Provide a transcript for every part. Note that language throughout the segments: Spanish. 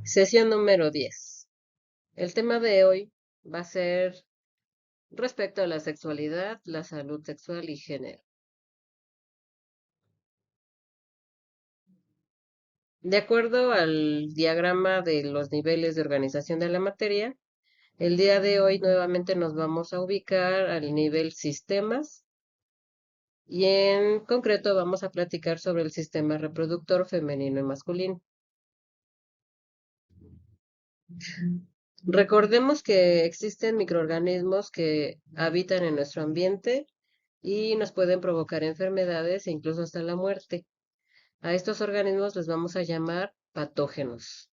Sesión número 10. El tema de hoy va a ser respecto a la sexualidad, la salud sexual y género. De acuerdo al diagrama de los niveles de organización de la materia, el día de hoy nuevamente nos vamos a ubicar al nivel sistemas y en concreto vamos a platicar sobre el sistema reproductor femenino y masculino. Recordemos que existen microorganismos que habitan en nuestro ambiente y nos pueden provocar enfermedades e incluso hasta la muerte. A estos organismos los vamos a llamar patógenos.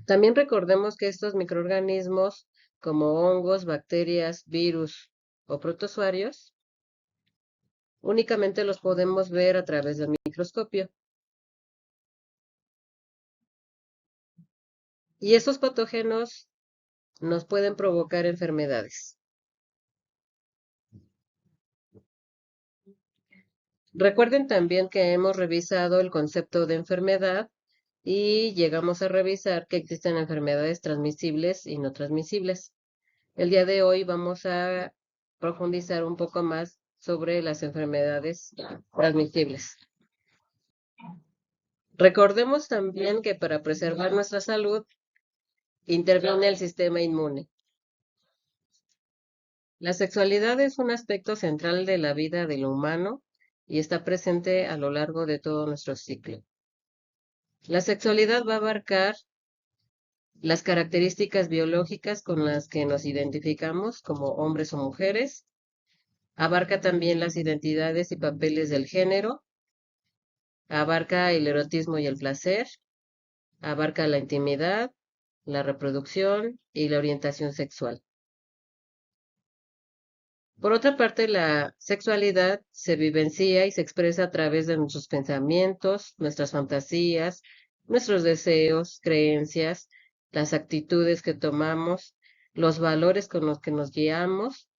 También recordemos que estos microorganismos, como hongos, bacterias, virus o protozoarios, únicamente los podemos ver a través del microscopio. Y esos patógenos nos pueden provocar enfermedades. Recuerden también que hemos revisado el concepto de enfermedad y llegamos a revisar que existen enfermedades transmisibles y no transmisibles. El día de hoy vamos a profundizar un poco más sobre las enfermedades transmisibles. Recordemos también que para preservar nuestra salud interviene el sistema inmune. La sexualidad es un aspecto central de la vida del humano y está presente a lo largo de todo nuestro ciclo. La sexualidad va a abarcar las características biológicas con las que nos identificamos como hombres o mujeres. Abarca también las identidades y papeles del género. Abarca el erotismo y el placer. Abarca la intimidad, la reproducción y la orientación sexual. Por otra parte, la sexualidad se vivencia y se expresa a través de nuestros pensamientos, nuestras fantasías, nuestros deseos, creencias, las actitudes que tomamos, los valores con los que nos guiamos,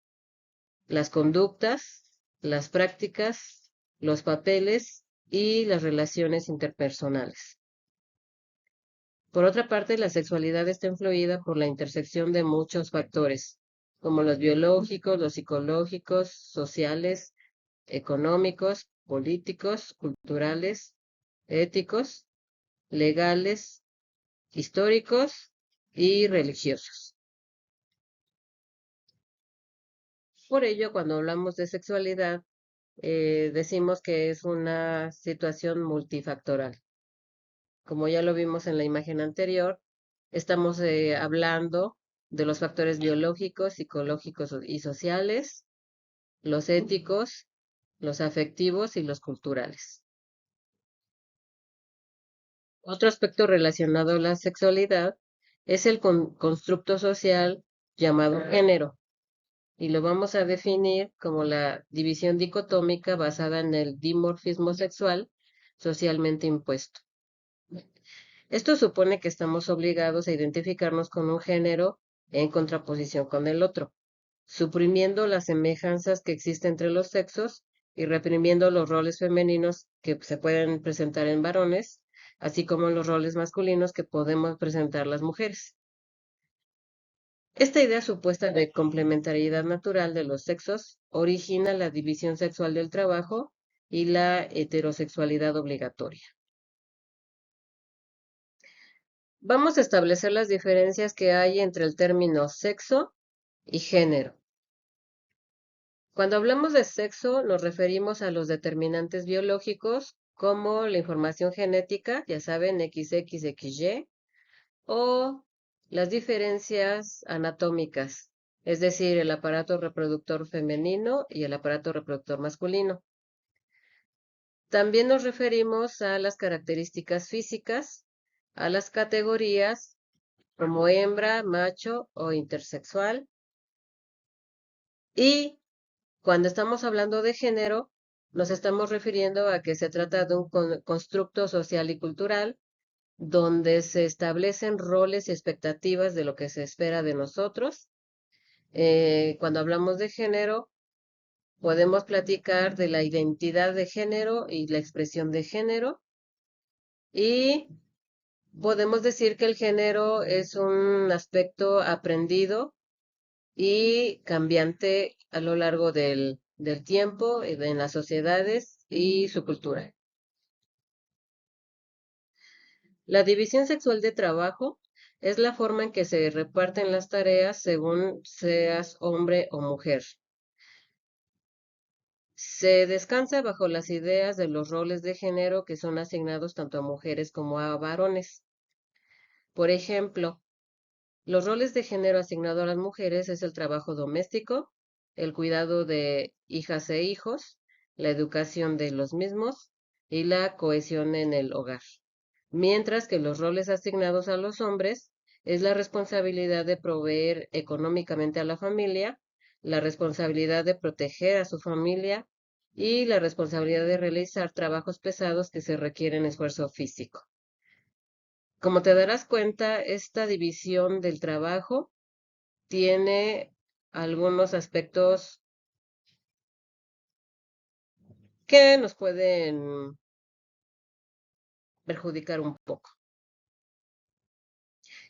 las conductas, las prácticas, los papeles y las relaciones interpersonales. Por otra parte, la sexualidad está influida por la intersección de muchos factores, como los biológicos, los psicológicos, sociales, económicos, políticos, culturales, éticos, legales, históricos y religiosos. Por ello, cuando hablamos de sexualidad, decimos que es una situación multifactorial. Como ya lo vimos en la imagen anterior, estamos hablando de los factores biológicos, psicológicos y sociales, los éticos, los afectivos y los culturales. Otro aspecto relacionado a la sexualidad es el constructo social llamado género, y lo vamos a definir como la división dicotómica basada en el dimorfismo sexual socialmente impuesto. Esto supone que estamos obligados a identificarnos con un género en contraposición con el otro, suprimiendo las semejanzas que existen entre los sexos y reprimiendo los roles femeninos que se pueden presentar en varones, así como los roles masculinos que podemos presentar las mujeres. Esta idea supuesta de complementariedad natural de los sexos origina la división sexual del trabajo y la heterosexualidad obligatoria. Vamos a establecer las diferencias que hay entre el término sexo y género. Cuando hablamos de sexo, nos referimos a los determinantes biológicos como la información genética, ya saben, XXXY, o las diferencias anatómicas, es decir, el aparato reproductor femenino y el aparato reproductor masculino. También nos referimos a las características físicas, a las categorías como hembra, macho o intersexual. Y cuando estamos hablando de género, nos estamos refiriendo a que se trata de un constructo social y cultural donde se establecen roles y expectativas de lo que se espera de nosotros. Cuando hablamos de género, podemos platicar de la identidad de género y la expresión de género. Y podemos decir que el género es un aspecto aprendido y cambiante a lo largo del tiempo, en las sociedades y su cultura. La división sexual de trabajo es la forma en que se reparten las tareas según seas hombre o mujer. Se descansa bajo las ideas de los roles de género que son asignados tanto a mujeres como a varones. Por ejemplo, los roles de género asignados a las mujeres es el trabajo doméstico, el cuidado de hijas e hijos, la educación de los mismos y la cohesión en el hogar. Mientras que los roles asignados a los hombres es la responsabilidad de proveer económicamente a la familia, la responsabilidad de proteger a su familia y la responsabilidad de realizar trabajos pesados que se requieren esfuerzo físico. Como te darás cuenta, esta división del trabajo tiene algunos aspectos que nos pueden perjudicar un poco.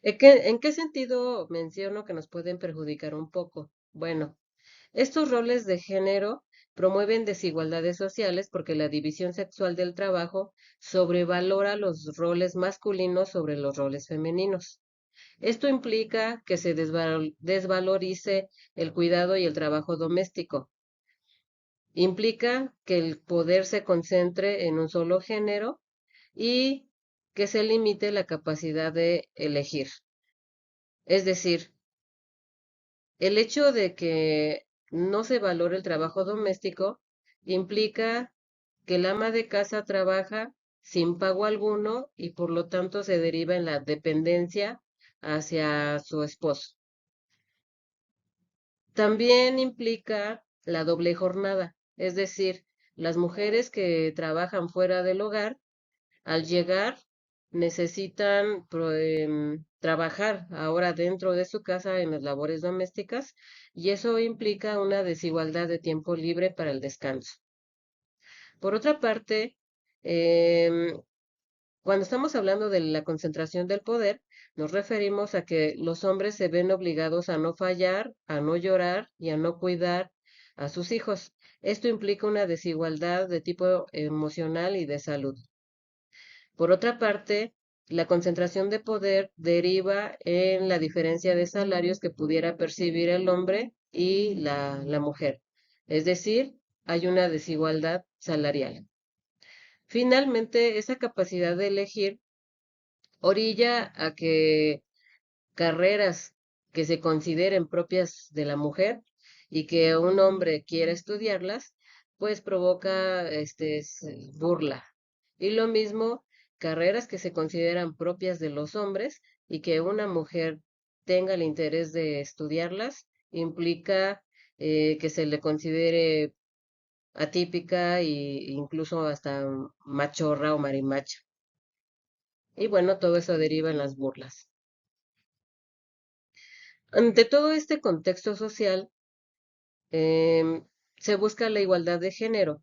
¿En qué sentido menciono que nos pueden perjudicar un poco? Bueno, estos roles de género promueven desigualdades sociales porque la división sexual del trabajo sobrevalora los roles masculinos sobre los roles femeninos. Esto implica que se desvalorice el cuidado y el trabajo doméstico. Implica que el poder se concentre en un solo género y que se limite la capacidad de elegir. Es decir, el hecho de que no se valore el trabajo doméstico implica que el ama de casa trabaja sin pago alguno y por lo tanto se deriva en la dependencia hacia su esposo. También implica la doble jornada, es decir, las mujeres que trabajan fuera del hogar, al llegar, necesitan trabajar ahora dentro de su casa en las labores domésticas y eso implica una desigualdad de tiempo libre para el descanso. Por otra parte, em, cuando estamos hablando de la concentración del poder, nos referimos a que los hombres se ven obligados a no fallar, a no llorar y a no cuidar a sus hijos. Esto implica una desigualdad de tipo emocional y de salud. Por otra parte, la concentración de poder deriva en la diferencia de salarios que pudiera percibir el hombre y la mujer. Es decir, hay una desigualdad salarial. Finalmente, esa capacidad de elegir orilla a que carreras que se consideren propias de la mujer y que un hombre quiera estudiarlas, pues provoca burla. Y lo mismo, carreras que se consideran propias de los hombres y que una mujer tenga el interés de estudiarlas, implica que se le considere atípica e incluso hasta machorra o marimacha. Y bueno, todo eso deriva en las burlas. Ante todo este contexto social, em, se busca la igualdad de género,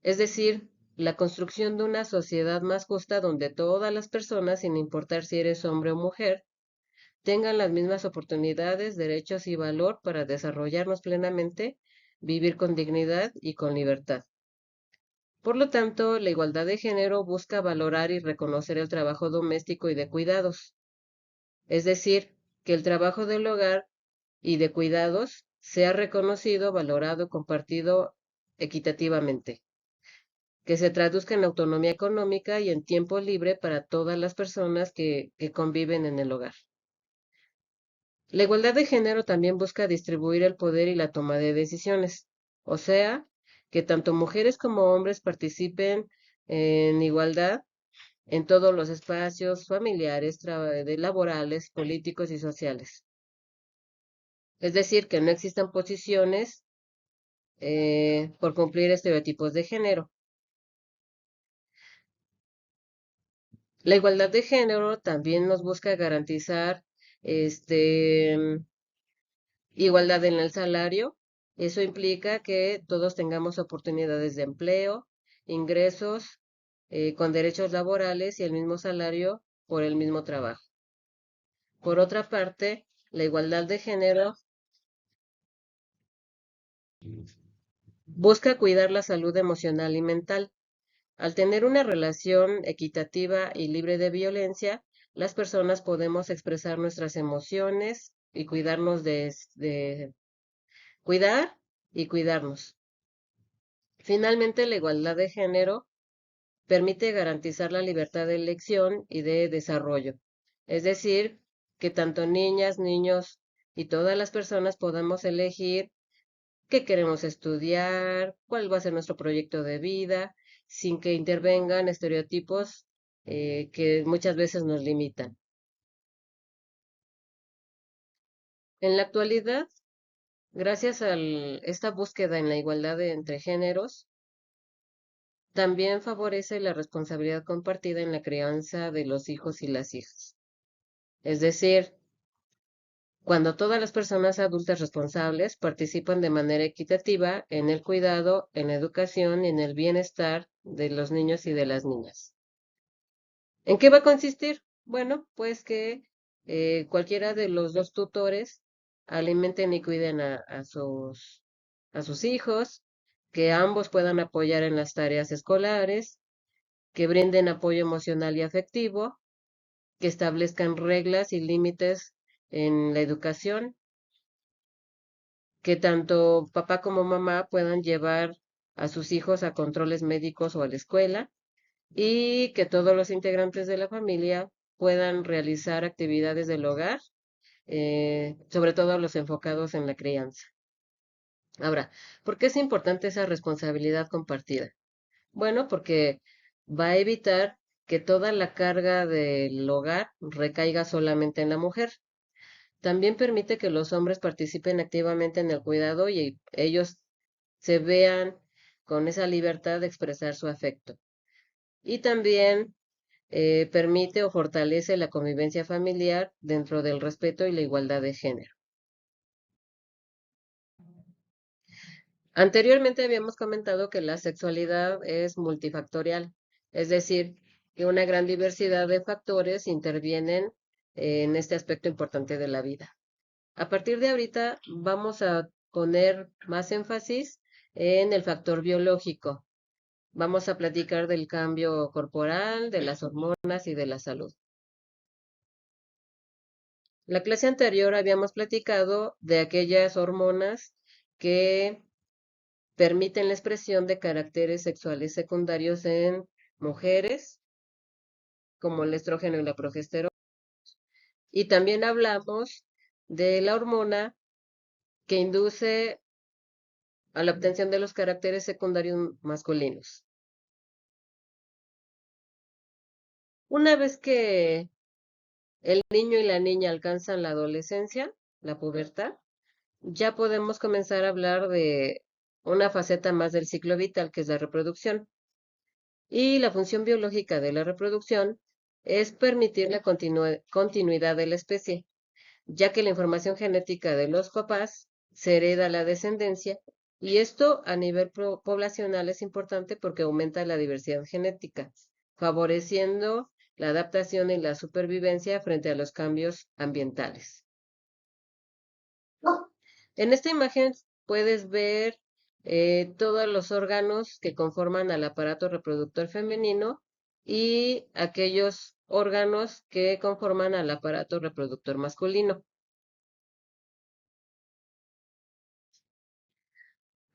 es decir, la construcción de una sociedad más justa donde todas las personas, sin importar si eres hombre o mujer, tengan las mismas oportunidades, derechos y valor para desarrollarnos plenamente, vivir con dignidad y con libertad. Por lo tanto, la igualdad de género busca valorar y reconocer el trabajo doméstico y de cuidados, es decir, que el trabajo del hogar y de cuidados sea reconocido, valorado, compartido equitativamente, que se traduzca en autonomía económica y en tiempo libre para todas las personas que conviven en el hogar. La igualdad de género también busca distribuir el poder y la toma de decisiones, o sea, que tanto mujeres como hombres participen en igualdad en todos los espacios familiares, laborales, políticos y sociales. Es decir, que no existan posiciones por cumplir estereotipos de género. La igualdad de género también nos busca garantizar igualdad en el salario. Eso implica que todos tengamos oportunidades de empleo, ingresos con derechos laborales y el mismo salario por el mismo trabajo. Por otra parte, la igualdad de género busca cuidar la salud emocional y mental. Al tener una relación equitativa y libre de violencia, las personas podemos expresar nuestras emociones y de cuidar y cuidarnos. Finalmente, la igualdad de género permite garantizar la libertad de elección y de desarrollo. Es decir, que tanto niñas, niños y todas las personas podamos elegir qué queremos estudiar, cuál va a ser nuestro proyecto de vida, sin que intervengan estereotipos que muchas veces nos limitan. En la actualidad, gracias a esta búsqueda en la igualdad entre géneros, también favorece la responsabilidad compartida en la crianza de los hijos y las hijas. Es decir, cuando todas las personas adultas responsables participan de manera equitativa en el cuidado, en la educación y en el bienestar de los niños y de las niñas. ¿En qué va a consistir? Bueno, pues que cualquiera de los dos tutores alimenten y cuiden a sus hijos, que ambos puedan apoyar en las tareas escolares, que brinden apoyo emocional y afectivo, que establezcan reglas y límites en la educación, que tanto papá como mamá puedan llevar a sus hijos a controles médicos o a la escuela y que todos los integrantes de la familia puedan realizar actividades del hogar, sobre todo los enfocados en la crianza. Ahora, ¿por qué es importante esa responsabilidad compartida? Bueno, porque va a evitar que toda la carga del hogar recaiga solamente en la mujer. También permite que los hombres participen activamente en el cuidado y ellos se vean con esa libertad de expresar su afecto. Y también permite o fortalece la convivencia familiar dentro del respeto y la igualdad de género. Anteriormente habíamos comentado que la sexualidad es multifactorial, es decir, que una gran diversidad de factores intervienen en este aspecto importante de la vida. A partir de ahorita vamos a poner más énfasis en el factor biológico. Vamos a platicar del cambio corporal, de las hormonas y de la salud. La clase anterior habíamos platicado de aquellas hormonas que permiten la expresión de caracteres sexuales secundarios en mujeres, como el estrógeno y la progesterona. Y también hablamos de la hormona que induce a la obtención de los caracteres secundarios masculinos. Una vez que el niño y la niña alcanzan la adolescencia, la pubertad, ya podemos comenzar a hablar de una faceta más del ciclo vital, que es la reproducción. Y la función biológica de la reproducción es permitir la continuidad de la especie, ya que la información genética de los papás se hereda a la descendencia, y esto a nivel poblacional es importante porque aumenta la diversidad genética, favoreciendo la adaptación y la supervivencia frente a los cambios ambientales. En esta imagen puedes ver todos los órganos que conforman al aparato reproductor femenino y aquellos órganos que conforman al aparato reproductor masculino.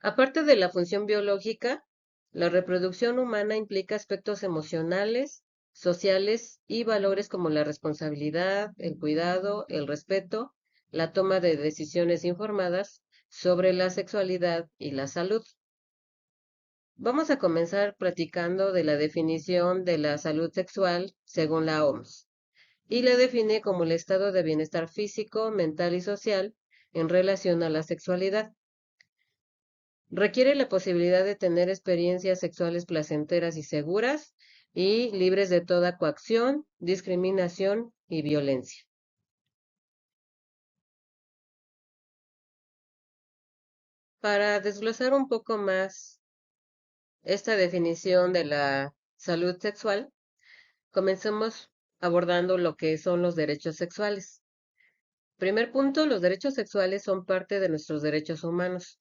Aparte de la función biológica, la reproducción humana implica aspectos emocionales, sociales y valores como la responsabilidad, el cuidado, el respeto, la toma de decisiones informadas sobre la sexualidad y la salud. Vamos a comenzar platicando de la definición de la salud sexual según la OMS, y la define como el estado de bienestar físico, mental y social en relación a la sexualidad. Requiere la posibilidad de tener experiencias sexuales placenteras y seguras y libres de toda coacción, discriminación y violencia. Para desglosar un poco más esta definición de la salud sexual, comencemos abordando lo que son los derechos sexuales. Primer punto, los derechos sexuales son parte de nuestros derechos humanos.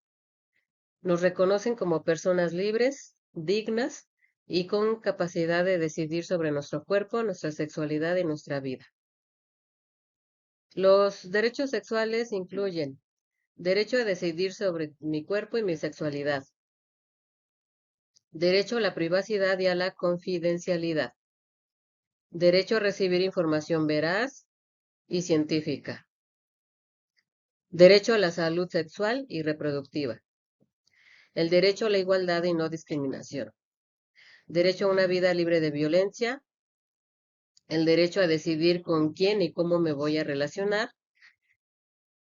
Nos reconocen como personas libres, dignas y con capacidad de decidir sobre nuestro cuerpo, nuestra sexualidad y nuestra vida. Los derechos sexuales incluyen derecho a decidir sobre mi cuerpo y mi sexualidad, derecho a la privacidad y a la confidencialidad, derecho a recibir información veraz y científica, derecho a la salud sexual y reproductiva, el derecho a la igualdad y no discriminación, derecho a una vida libre de violencia, el derecho a decidir con quién y cómo me voy a relacionar,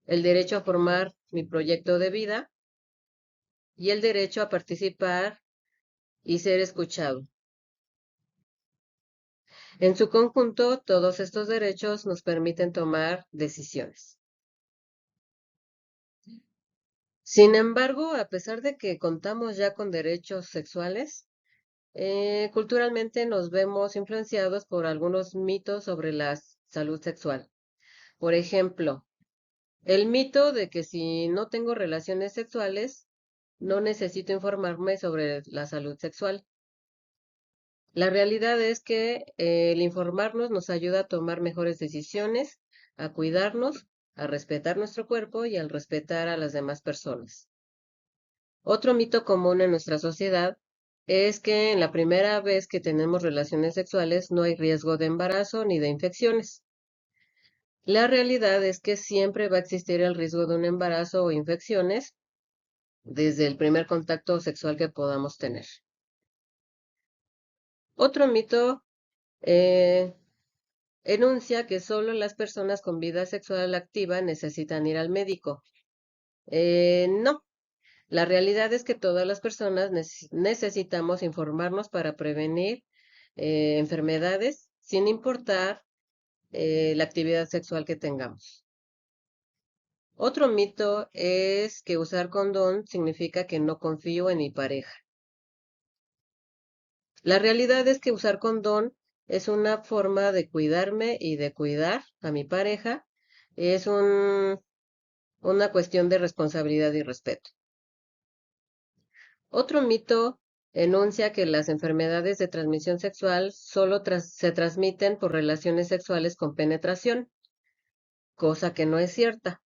el derecho a formar mi proyecto de vida y el derecho a participar y ser escuchado. En su conjunto, todos estos derechos nos permiten tomar decisiones. Sin embargo, a pesar de que contamos ya con derechos sexuales, culturalmente nos vemos influenciados por algunos mitos sobre la salud sexual. Por ejemplo, el mito de que si no tengo relaciones sexuales, no necesito informarme sobre la salud sexual. La realidad es que el informarnos nos ayuda a tomar mejores decisiones, a cuidarnos, a respetar nuestro cuerpo y al respetar a las demás personas. Otro mito común en nuestra sociedad es que en la primera vez que tenemos relaciones sexuales no hay riesgo de embarazo ni de infecciones. La realidad es que siempre va a existir el riesgo de un embarazo o infecciones desde el primer contacto sexual que podamos tener. Otro mito eh, enuncia que solo las personas con vida sexual activa necesitan ir al médico. No, la realidad es que todas las personas necesitamos informarnos para prevenir enfermedades sin importar la actividad sexual que tengamos. Otro mito es que usar condón significa que no confío en mi pareja. La realidad es que usar condón es una forma de cuidarme y de cuidar a mi pareja. Es una cuestión de responsabilidad y respeto. Otro mito enuncia que las enfermedades de transmisión sexual solo se transmiten por relaciones sexuales con penetración, cosa que no es cierta.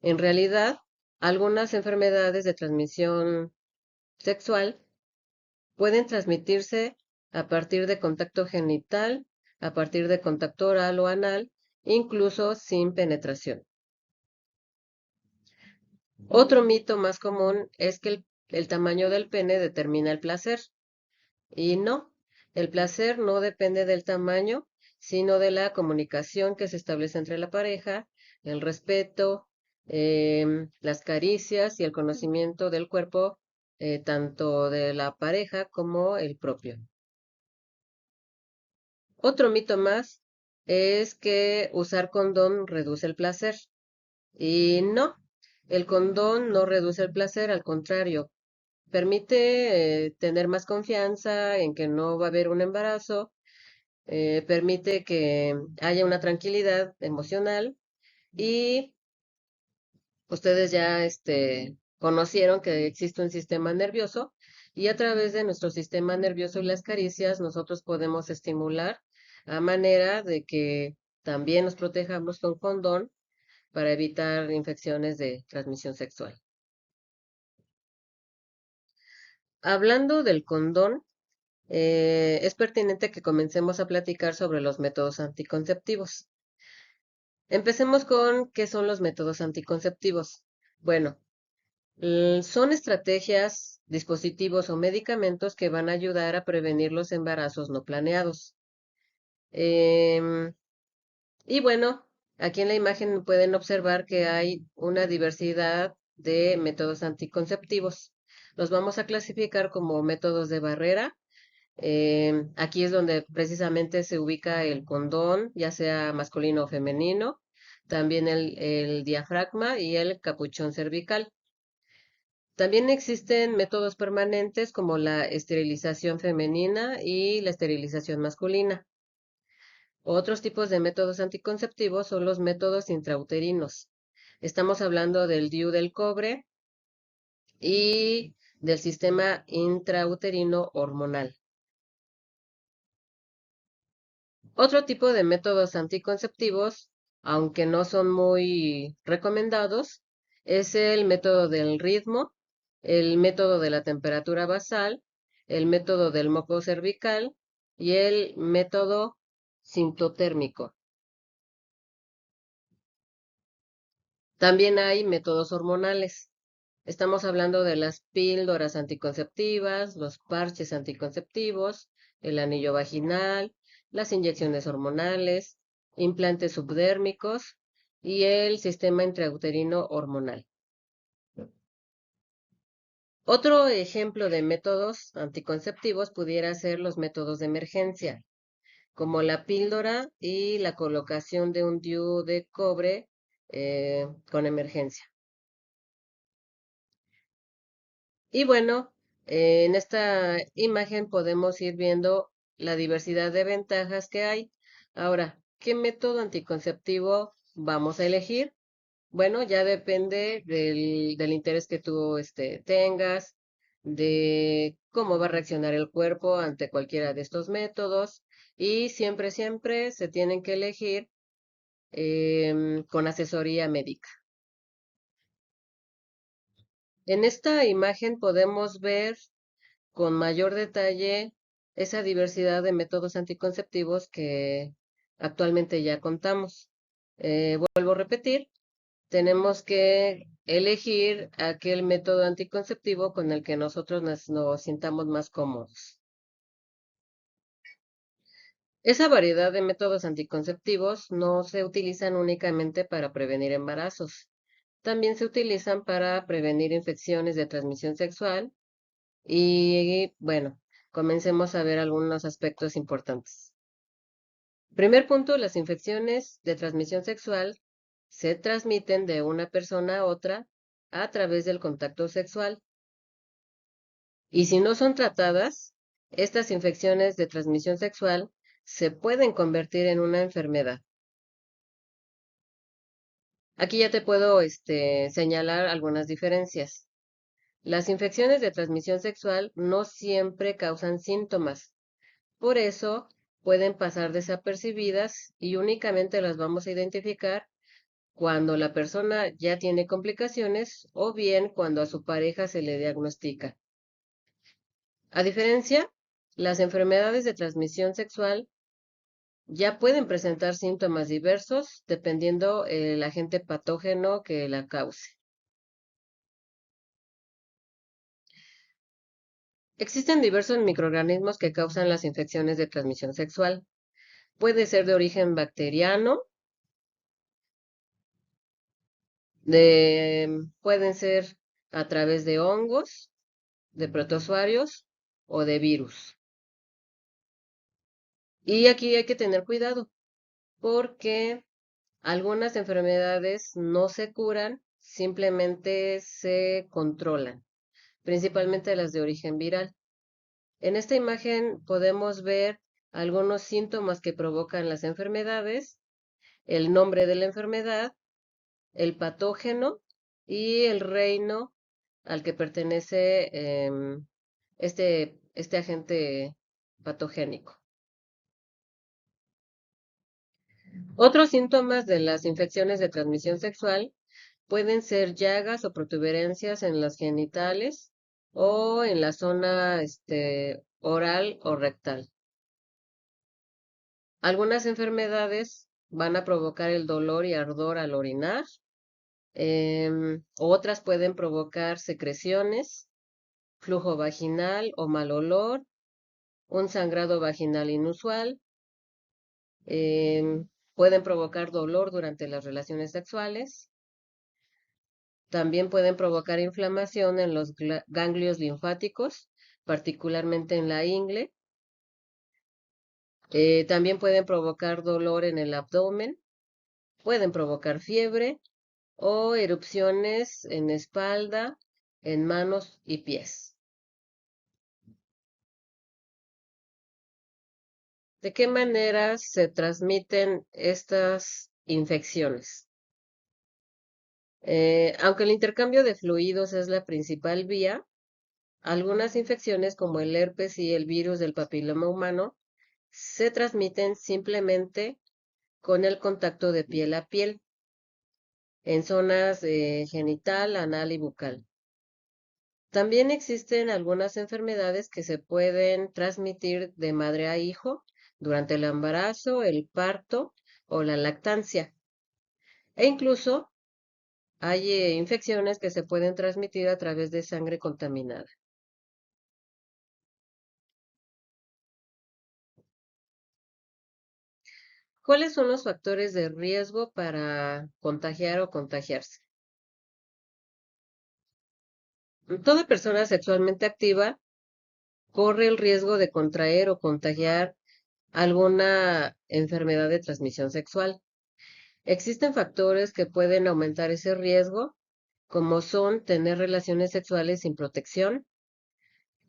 En realidad, algunas enfermedades de transmisión sexual pueden transmitirse a partir de contacto genital, a partir de contacto oral o anal, incluso sin penetración. Otro mito más común es que el tamaño del pene determina el placer. Y no, el placer no depende del tamaño, sino de la comunicación que se establece entre la pareja, el respeto, las caricias y el conocimiento del cuerpo, tanto de la pareja como el propio. Otro mito más es que usar condón reduce el placer. Y no, el condón no reduce el placer, al contrario, permite tener más confianza en que no va a haber un embarazo, permite que haya una tranquilidad emocional y ustedes ya conocieron que existe un sistema nervioso y a través de nuestro sistema nervioso y las caricias nosotros podemos estimular a manera de que también nos protejamos con condón para evitar infecciones de transmisión sexual. Hablando del condón, es pertinente que comencemos a platicar sobre los métodos anticonceptivos. Empecemos con qué son los métodos anticonceptivos. Bueno, son estrategias, dispositivos o medicamentos que van a ayudar a prevenir los embarazos no planeados. Em, y bueno, aquí en la imagen pueden observar que hay una diversidad de métodos anticonceptivos. Los vamos a clasificar como métodos de barrera. Aquí es donde precisamente se ubica el condón, ya sea masculino o femenino, también el diafragma y el capuchón cervical. También existen métodos permanentes como la esterilización femenina y la esterilización masculina. Otros tipos de métodos anticonceptivos son los métodos intrauterinos. Estamos hablando del DIU del cobre y del sistema intrauterino hormonal. Otro tipo de métodos anticonceptivos, aunque no son muy recomendados, es el método del ritmo, el método de la temperatura basal, el método del moco cervical y el método sintotérmico. También hay métodos hormonales. Estamos hablando de las píldoras anticonceptivas, los parches anticonceptivos, el anillo vaginal, las inyecciones hormonales, implantes subdérmicos y el sistema intrauterino hormonal. Otro ejemplo de métodos anticonceptivos pudiera ser los métodos de emergencia, como la píldora y la colocación de un DIU de cobre con emergencia. Y bueno, en esta imagen podemos ir viendo la diversidad de ventajas que hay. Ahora, ¿qué método anticonceptivo vamos a elegir? Bueno, ya depende del interés que tú tengas, de cómo va a reaccionar el cuerpo ante cualquiera de estos métodos y siempre, siempre se tienen que elegir con asesoría médica. En esta imagen podemos ver con mayor detalle esa diversidad de métodos anticonceptivos que actualmente ya contamos. Vuelvo a repetir, tenemos que elegir aquel método anticonceptivo con el que nosotros nos sintamos más cómodos. Esa variedad de métodos anticonceptivos no se utilizan únicamente para prevenir embarazos, también se utilizan para prevenir infecciones de transmisión sexual. Y bueno, comencemos a ver algunos aspectos importantes. Primer punto, las infecciones de transmisión sexual se transmiten de una persona a otra a través del contacto sexual. Y si no son tratadas, estas infecciones de transmisión sexual se pueden convertir en una enfermedad. Aquí ya te puedo señalar algunas diferencias. Las infecciones de transmisión sexual no siempre causan síntomas. Por eso pueden pasar desapercibidas y únicamente las vamos a identificar cuando la persona ya tiene complicaciones o bien cuando a su pareja se le diagnostica. A diferencia, las enfermedades de transmisión sexual ya pueden presentar síntomas diversos dependiendo el agente patógeno que la cause. Existen diversos microorganismos que causan las infecciones de transmisión sexual. Puede ser de origen bacteriano, pueden ser a través de hongos, de protozoarios o de virus. Y aquí hay que tener cuidado porque algunas enfermedades no se curan, simplemente se controlan, principalmente las de origen viral. En esta imagen podemos ver algunos síntomas que provocan las enfermedades, el nombre de la enfermedad, el patógeno y el reino al que pertenece este agente patogénico. Otros síntomas de las infecciones de transmisión sexual pueden ser llagas o protuberancias en los genitales o en la zona oral o rectal. Algunas enfermedades van a provocar el dolor y ardor al orinar. Otras pueden provocar secreciones, flujo vaginal o mal olor, un sangrado vaginal inusual, pueden provocar dolor durante las relaciones sexuales, también pueden provocar inflamación en los ganglios linfáticos, particularmente en la ingle, también pueden provocar dolor en el abdomen, pueden provocar fiebre o erupciones en espalda, en manos y pies. ¿De qué manera se transmiten estas infecciones? Aunque el intercambio de fluidos es la principal vía, algunas infecciones como el herpes y el virus del papiloma humano se transmiten simplemente con el contacto de piel a piel en zonas genital, anal y bucal. También existen algunas enfermedades que se pueden transmitir de madre a hijo durante el embarazo, el parto o la lactancia. E incluso hay infecciones que se pueden transmitir a través de sangre contaminada. ¿Cuáles son los factores de riesgo para contagiar o contagiarse? Toda persona sexualmente activa corre el riesgo de contraer o contagiar alguna enfermedad de transmisión sexual. Existen factores que pueden aumentar ese riesgo, como son tener relaciones sexuales sin protección,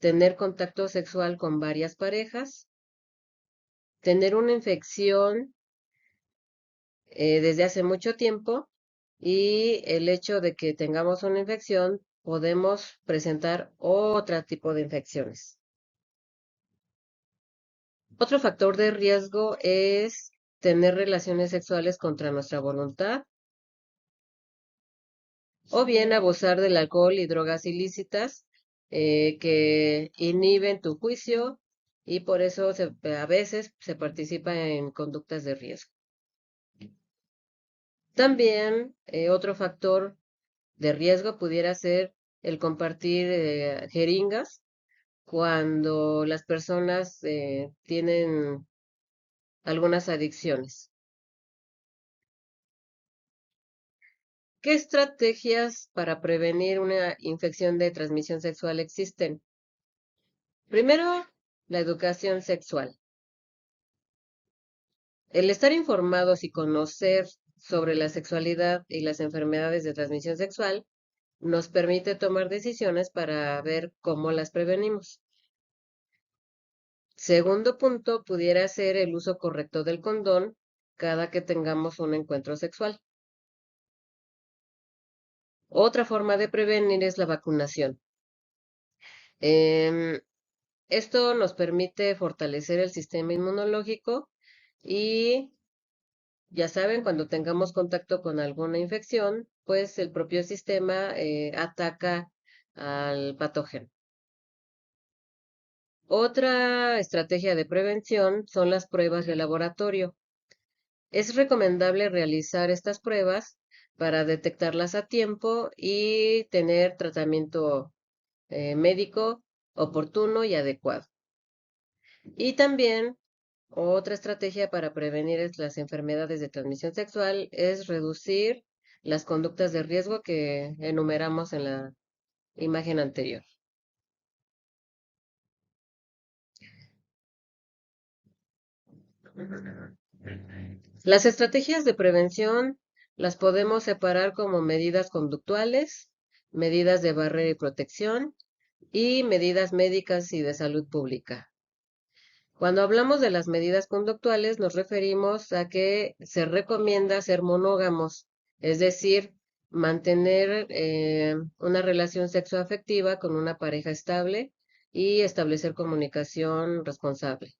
tener contacto sexual con varias parejas, tener una infección desde hace mucho tiempo y el hecho de que tengamos una infección, podemos presentar otro tipo de infecciones. Otro factor de riesgo es tener relaciones sexuales contra nuestra voluntad o bien abusar del alcohol y drogas ilícitas que inhiben tu juicio y por eso a veces se participa en conductas de riesgo. También otro factor de riesgo pudiera ser el compartir jeringas cuando las personas tienen algunas adicciones. ¿Qué estrategias para prevenir una infección de transmisión sexual existen? Primero, la educación sexual. El estar informados y conocer sobre la sexualidad y las enfermedades de transmisión sexual nos permite tomar decisiones para ver cómo las prevenimos. Segundo punto pudiera ser el uso correcto del condón cada que tengamos un encuentro sexual. Otra forma de prevenir es la vacunación. Em, Esto nos permite fortalecer el sistema inmunológico y ya saben, cuando tengamos contacto con alguna infección, pues el propio sistema ataca al patógeno. Otra estrategia de prevención son las pruebas de laboratorio. Es recomendable realizar estas pruebas para detectarlas a tiempo y tener tratamiento médico oportuno y adecuado. Y también otra estrategia para prevenir las enfermedades de transmisión sexual es reducir las conductas de riesgo que enumeramos en la imagen anterior. Las estrategias de prevención las podemos separar como medidas conductuales, medidas de barrera y protección y medidas médicas y de salud pública. Cuando hablamos de las medidas conductuales, nos referimos a que se recomienda ser monógamos, es decir, mantener una relación sexoafectiva con una pareja estable y establecer comunicación responsable.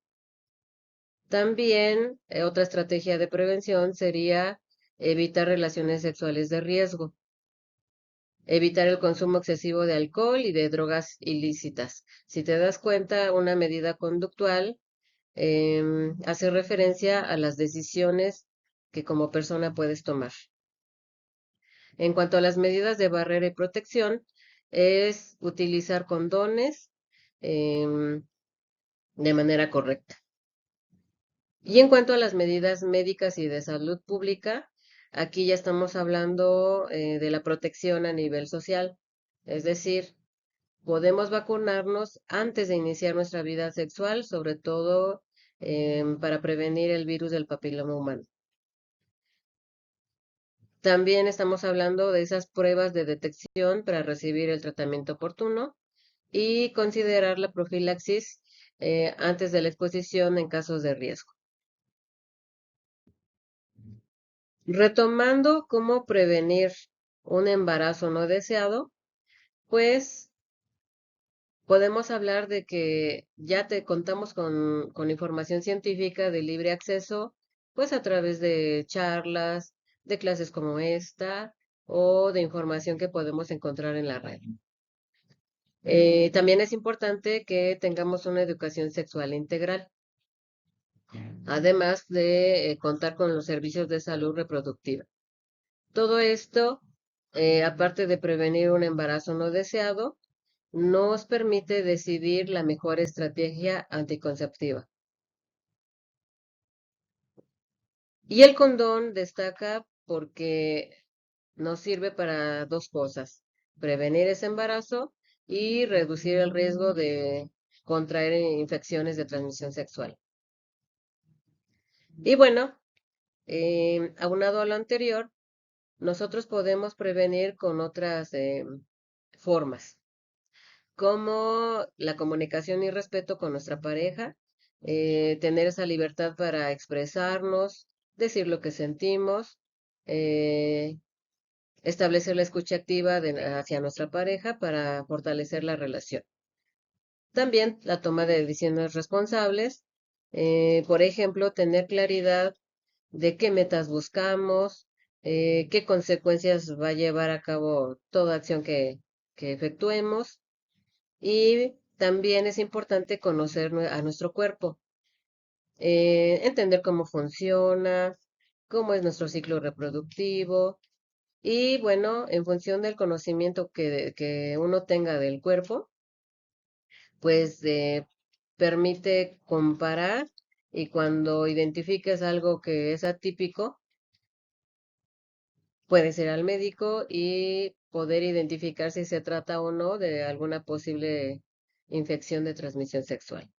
También otra estrategia de prevención sería evitar relaciones sexuales de riesgo, evitar el consumo excesivo de alcohol y de drogas ilícitas. Si te das cuenta, una medida conductual hace referencia a las decisiones que como persona puedes tomar. En cuanto a las medidas de barrera y protección, es utilizar condones de manera correcta. Y en cuanto a las medidas médicas y de salud pública, aquí ya estamos hablando de la protección a nivel social. Es decir, podemos vacunarnos antes de iniciar nuestra vida sexual, sobre todo para prevenir el virus del papiloma humano. También estamos hablando de esas pruebas de detección para recibir el tratamiento oportuno y considerar la profilaxis antes de la exposición en casos de riesgo. Retomando cómo prevenir un embarazo no deseado, pues podemos hablar de que ya te contamos con información científica de libre acceso, pues a través de charlas, de clases como esta o de información que podemos encontrar en la red. También es importante que tengamos una educación sexual integral, además de contar con los servicios de salud reproductiva. Todo esto, aparte de prevenir un embarazo no deseado, nos permite decidir la mejor estrategia anticonceptiva. Y el condón destaca porque nos sirve para dos cosas: prevenir ese embarazo y reducir el riesgo de contraer infecciones de transmisión sexual. Y bueno, aunado a lo anterior, nosotros podemos prevenir con otras formas, como la comunicación y respeto con nuestra pareja, tener esa libertad para expresarnos, decir lo que sentimos, eh, establecer la escucha activa hacia nuestra pareja para fortalecer la relación. También la toma de decisiones responsables, por ejemplo, tener claridad de qué metas buscamos, qué consecuencias va a llevar a cabo toda acción que efectuemos. Y también es importante conocer a nuestro cuerpo, entender cómo funciona, cómo es nuestro ciclo reproductivo y bueno, en función del conocimiento que uno tenga del cuerpo, pues permite comparar y cuando identifiques algo que es atípico, puedes ir al médico y poder identificar si se trata o no de alguna posible infección de transmisión sexual.